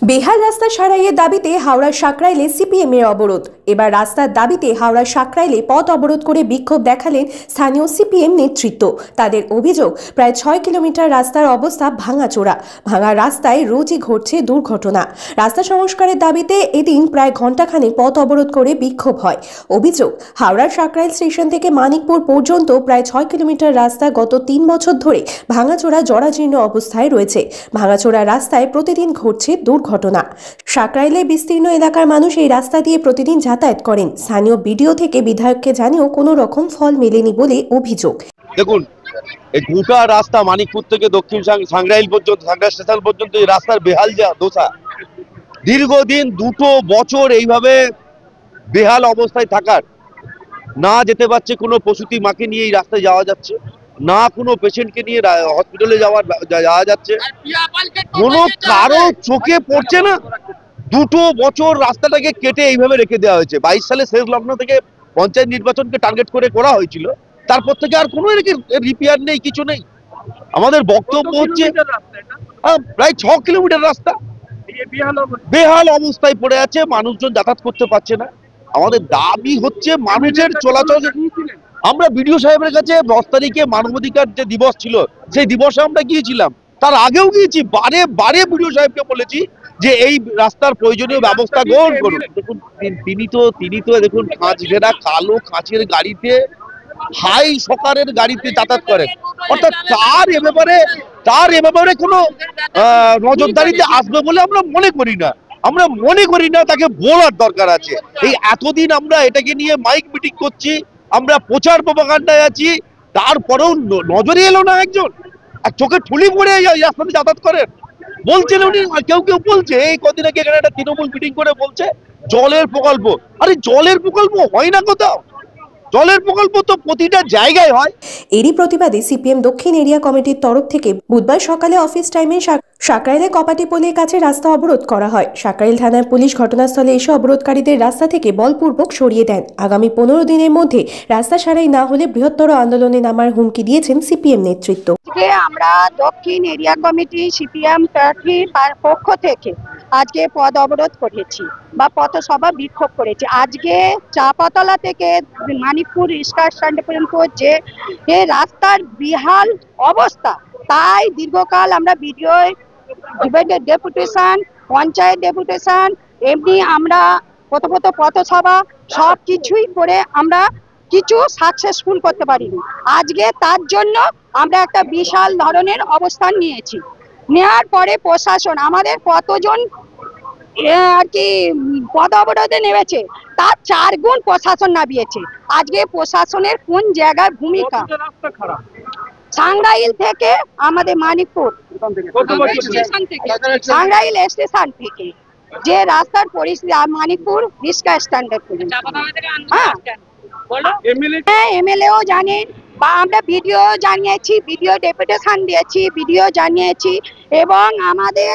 বেহাল রাস্তা সারাইয়ের দাবিতে হাওড়ার সাকরাইলে সিপিএমের অবরোধ। এবার রাস্তার দাবিতে হাওড়ার সাকরাইলে পথ অবরোধ করে বিক্ষোভ দেখালেন স্থানীয় সিপিএম নেতৃত্ব। তাদের অভিযোগ, প্রায় 6 কিলোমিটার রাস্তার অবস্থা ভাঙাচোরা। ভাঙা রাস্তায় রোজই ঘটছে দুর্ঘটনা। রাস্তা সংস্কারের দাবিতে এদিন প্রায় ঘণ্টাখানেক পথ অবরোধ করে বিক্ষোভ হয়। অভিযোগ, হাওড়ার সাকরাইল স্টেশন থেকে মানিকপুর পর্যন্ত প্রায় 6 কিলোমিটার রাস্তা গত 3 বছর ধরে ভাঙাচোরা জরাজীর্ণ অবস্থায় রয়েছে। ভাঙাচোরা রাস্তায় প্রতিদিন ঘটছে দুর্ঘটনা। সাকরাইলে বিস্তীর্ণ এলাকার মানুষ এই রাস্তা দিয়ে প্রতিদিন যাতায়াত করেন। স্থানীয় বিডিও থেকে বিধায়ককে জানিয়েও কোনো রকম ফল মেলেনি বলে অভিযোগ। দেখুন, এই গোটা রাস্তা মানিকপুর থেকে দক্ষিণ সাকরাইল পর্যন্ত, সাকরাইল স্টেশন পর্যন্ত এই রাস্তার বেহাল যা দশা, দীর্ঘদিন 2 বছর এইভাবে বেহাল অবস্থায় থাকার, না যেতে পারছে কোনো প্রসূতি মাকে নিয়ে এই রাস্তায় যাওয়া যাচ্ছে, না কোনো পেশেন্টকে নিয়ে হসপিটালে যাওয়া যাচ্ছে, কোনো কারো চোখে পড়ছে না। 2 বছর রাস্তাটাকে কেটে এইভাবে রেখে দেওয়া হয়েছে। 22 সালে শেষ লগ্ন থেকে পঞ্চায়েত নির্বাচনকে টার্গেট করে করা হয়েছিল, তারপর থেকে আর কোনো রিপেয়ার নেই, কিছু নেই। আমাদের বক্তব্য হচ্ছে প্রায় 6 কিলোমিটার রাস্তা বেহাল অবস্থায় পড়ে আছে, মানুষজন যাতায়াত করতে পারছে না। আমাদের দাবি হচ্ছে মানুষের চলাচল। আমরা বিডিও সাহেবের কাছে 10 তারিখে মানবাধিকার যে দিবস ছিল, সেই দিবসে আমরা গিয়েছিলাম, তার আগেও গিয়েছি, বারে বারে বিডিও সাহেবকে বলেছি যে এই রাস্তার প্রয়োজনীয় ব্যবস্থা গ্রহণ করুন। দেখুন, তিনি তো দেখুন কাঁচ ঘেরা কালো কাঁচের গাড়িতে, হাই সকারের গাড়িতে যাতায়াত করেন, অর্থাৎ তার এ ব্যাপারে কোনো নজরদারিতে আসবে বলে আমরা মনে করি না। তাকে বলার দরকার আছে। এই এতদিন আমরা এটাকে নিয়ে মাইক মিটিং করছি, আমরা প্রচার প্রপাগান্ডায় আছি, তারপরেও নজরে এলো না। একজন চোখে ঠুলি পড়ে রাস্তাতে যাতায়াত করেন বলছেন উনি। কেউ বলছে, এই কদিন আগে এখানে একটা তৃণমূল মিটিং করে বলছে জলের প্রকল্প। আরে জলের প্রকল্প হয় না কোথাও, জলের প্রকল্প তো প্রতিটা জায়গায় হয়। এরই প্রতিবাদে সিপিএম দক্ষিণ এরিয়া কমিটির তরফ থেকে বুধবার সকালে অফিস টাইমে সাকরাইলে কপাটিপল্লির কাছে রাস্তা অবরোধ করা হয়। সাকরাইল থানার পুলিশ ঘটনাস্থলে এসে অবরোধকারীদের রাস্তা থেকে বলপূর্বক সরিয়ে দেন। আগামী 15 দিনের মধ্যে রাস্তা সারাই না হলে বৃহত্তর আন্দোলনে নামার হুমকি দিয়েছেন সিপিএম নেতৃত্ব। আমরা দক্ষিণ এরিয়া কমিটি সিপিএম প্রার্থীর পক্ষ থেকে আজকে পথ অবরোধ করেছি বা পথসভা বিক্ষোভ করেছি। আজকে চাপাতলা থেকে মানিকপুর রিক্সা স্ট্যান্ড পর্যন্ত যে রাস্তার বেহাল অবস্থা, তাই দীর্ঘকাল আমরা বিডিও ডেপুটেশন, পঞ্চায়েত ডেপুটেশন, এমনি আমরা প্রথমত পথসভা সব কিছুই করে আমরা কিছু সাকসেসফুল করতে পারিনি। আজকে তার জন্য আমরা একটা বিশাল ধরনের অবস্থান নিয়েছি। নেওয়ার পরে প্রশাসন আমাদের কতজন আর কি পদ অবরোধে নেমেছে, তার 4 গুণ প্রশাসন নামিয়েছে। আজকে প্রশাসনের কোন জায়গায় ভূমিকা, সাকরাইল থেকে আমাদের মানিকপুর সাকরাইল স্টেশন থেকে যে রাস্তার পরিস্থিতি, মানিকপুর রিক্সা স্ট্যান্ডের এমএলএও জানেন, বা আমরা ভিডিও জানিয়েছি, ভিডিও ডেপুটেশন দিয়েছি, ভিডিও জানিয়েছি, এবং আমাদের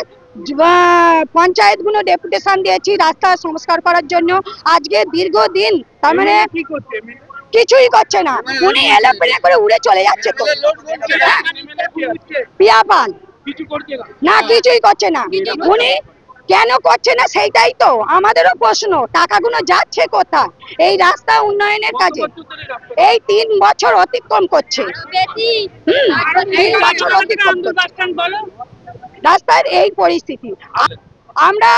পঞ্চায়েতগুলো ডেপুটেশন দিয়েছি রাস্তা সংস্কার করার জন্য। আজকে দীর্ঘদিন তার মানে কিছুই করছে না, উনি এলোপেলে করে উড়ে চলে যাচ্ছে। তো পিয়াপাল না, কিছুই করছে না। উনি কেন করছে না সেইটাই তো আমাদেরও প্রশ্ন। টাকাগুলো যাচ্ছে কোথায় এই রাস্তা উন্নয়নের কাজে? এই 3 বছর অতিক্রম করছে, 3 বছর অতিক্রম রাস্তার এই পরিস্থিতি। আমরা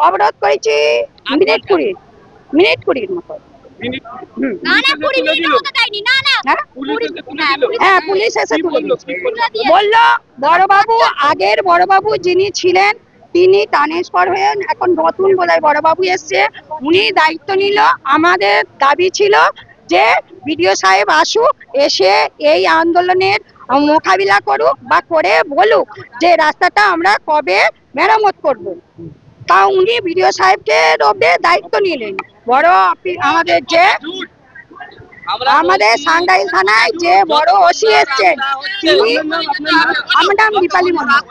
অবরোধ করেছি মিনিট 20 মতো। হ্যাঁ, পুলিশ এসে বললো বড়বাবু, আগের বড়বাবু যিনি ছিলেন তিনি ট্রান্সফার হয়ে এখন নতুন বোধহয় বড়বাবু এসছে, উনি দায়িত্ব নিল। আমাদের দাবি ছিল যে বিডিও সাহেব আসুক, এসে এই আন্দোলনের মোকাবিলা করুক বা করে বলুক যে রাস্তাটা আমরা কবে মেরামত করব। তা উনি বিডিও সাহেবকে দায়িত্ব নিলেন। বড় আমাদের সাকরাইল থানায় যে বড় ওসি এসছেন, তিনি আমার নাম দীপালি মন্ডল।